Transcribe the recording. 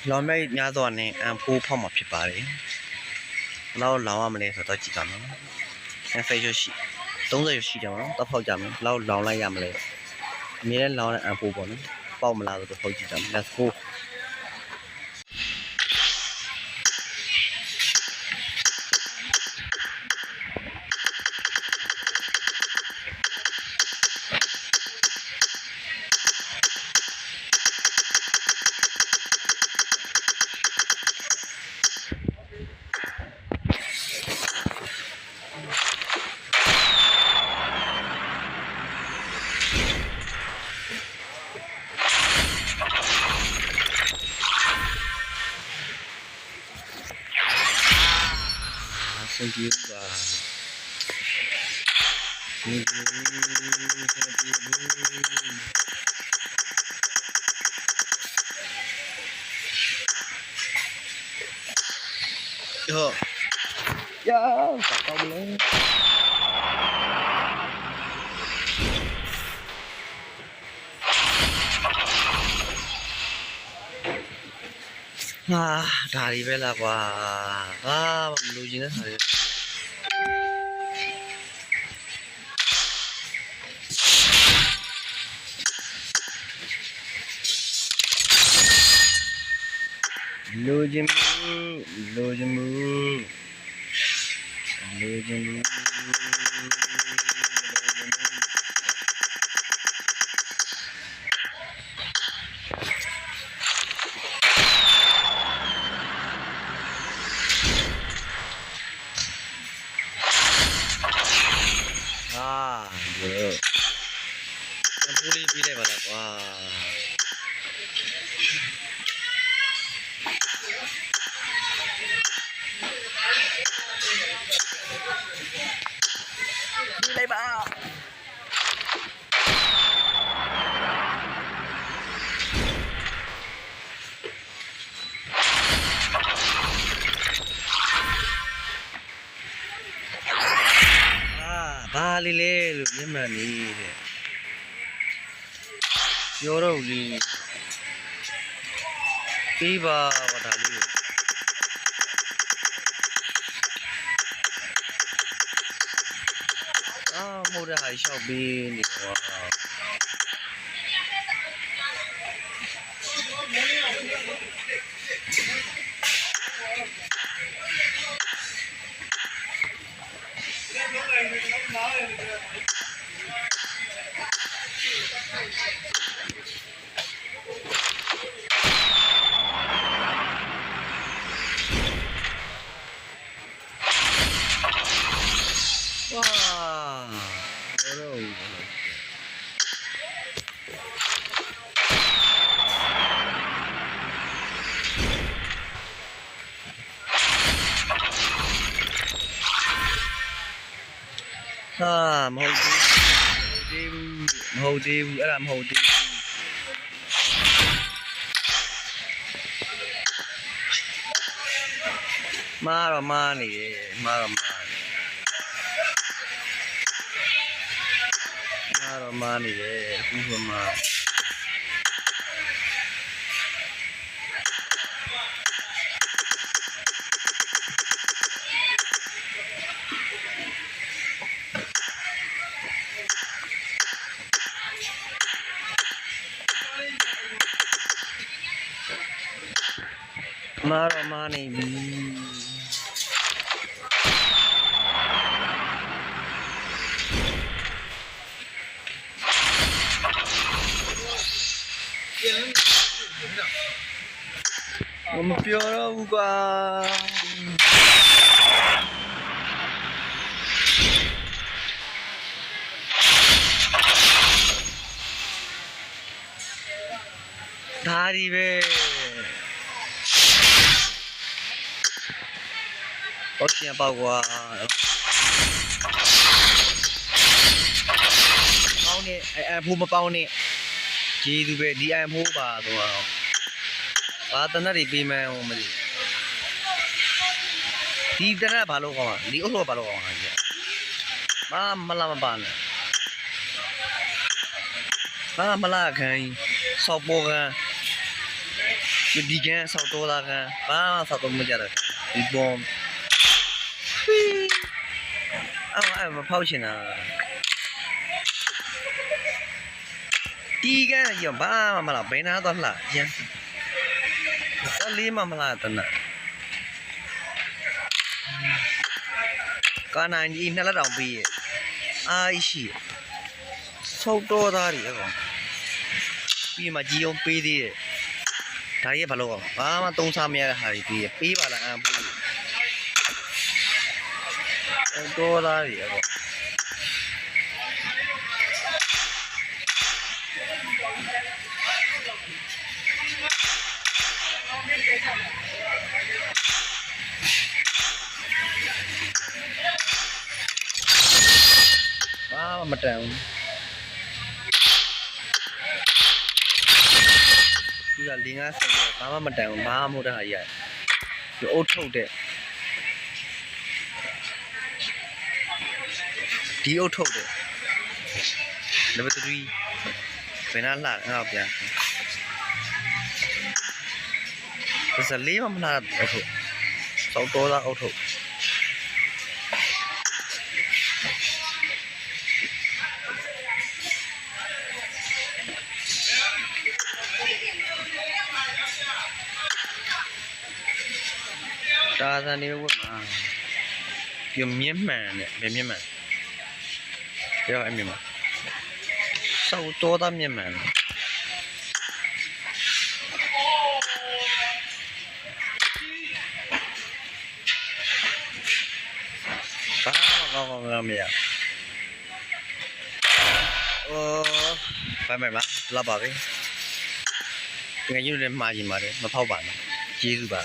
လောင်မဲ့များတော့နဲ့အန်ဖိုးဖောက်မှာဖြစ်ပါတယ်လောက်လောင်ရမလဲဆိုတော့ကြည့်ကြမယ်20ရွရှိ30ရွရှိတယ်နော်တော့ဖောက်ကြမယ်လောက်လောင်လိုက်ရမလဲအမြဲတမ်းလောင်တဲ့အန်ဖိုးပေါ့နော်ပေါက်မလားဆိုတော့ဖောက်ကြည့်ကြမယ် let's go Thank you ပါ哟呀咋搞不嘞啊ဒါတွေပဲလားကွာမလိုချင်တဲ့ဟာတွေလိုချင်မှုbro အပူလေးပြီးလိုက်ပါလားကွာပြီးလိုက်ပါဘာလေးလဲလို့မျက်မှန်နေတဲ့ပြောတော့လေပြီးပါဒါလေးမဟုတ်တဲ့ဟာရှောက်ပြီးနေကွာမဟုတ်သေးဘူးအဲ့ဒါမဟုတ်သေးဘူးမာတော့မာနေတယ်မာတော့မာနေတယ်အခုကမှမာနေပြီမပြောတော့ဘူးကွာဒါဒီပဲဟုတ်ရှင်ပေါ့ကွာပေါင်းနေအဖိုးမပေါင်းနေကျေးသူပဲဒီအဖိုးပါဆိုတော့ဘာတနက်တွေပေးမှန်းဟိုမသိဒီတနက်ဘာလို့ကောင်းလဲဒီအုပ်တော့ဘာလို့ကောင်းလဲကြီးမလာမပါနဲ့မလာခံစောက်ပေါ်ကန် ဒီကန်ဆောက်တော့တာကန်ဘာမှဆောက်တော့မကြတော့ဒီပုံအဲ့မဖောက်ချင်တာဒီကန်ရောဘာမှမလားဘယ်နာတော့လှရမ်းတလေးမှမလားတနကာနိုင်ဒီနှစ်လက်တောင်ပြီးရဲ့အားရှိဆောက်တော့သားတွေကောင်ပြီးမှကြီးအောင်ပေးသေးရဲ့ဒါကြီးဘာလို့အောင်ဘာမှသုံးစားမရတဲ့ဟာတွေပြီးရဲ့ပေးပါလားအမ်ပူတော့သားတွေကောင်ဘာမှမတန်ဘူးဒီက၄၅ဆယ်ဘာမှမတန်ဘူးဘာမှမဟုတ်တဲ့ဟာကြီးဒီအုတ်ထုတ်တဲ့ဒီအုတ်ထုတ်တဲ့ level 3ဘယ်နှလှအဲ့တော့ပြန်ဒီစလေးမှမလှအုတ်ထုတ်စောက်တော်သားအုတ်ထုတ်တာသာနေဝတ်မှာပြမြင့်မှန်နဲ့မြင့်မှန်ပြောအမြင်မှာစောက်တော်သားမြင့်မှန်ဘာကောင်းမရဘာမဲ့မလားလာပါပဲငါကြီးတို့လည်းမှားကြည့်ပါတယ်မဖောက်ပါနဲ့ကျေးဇူးပါ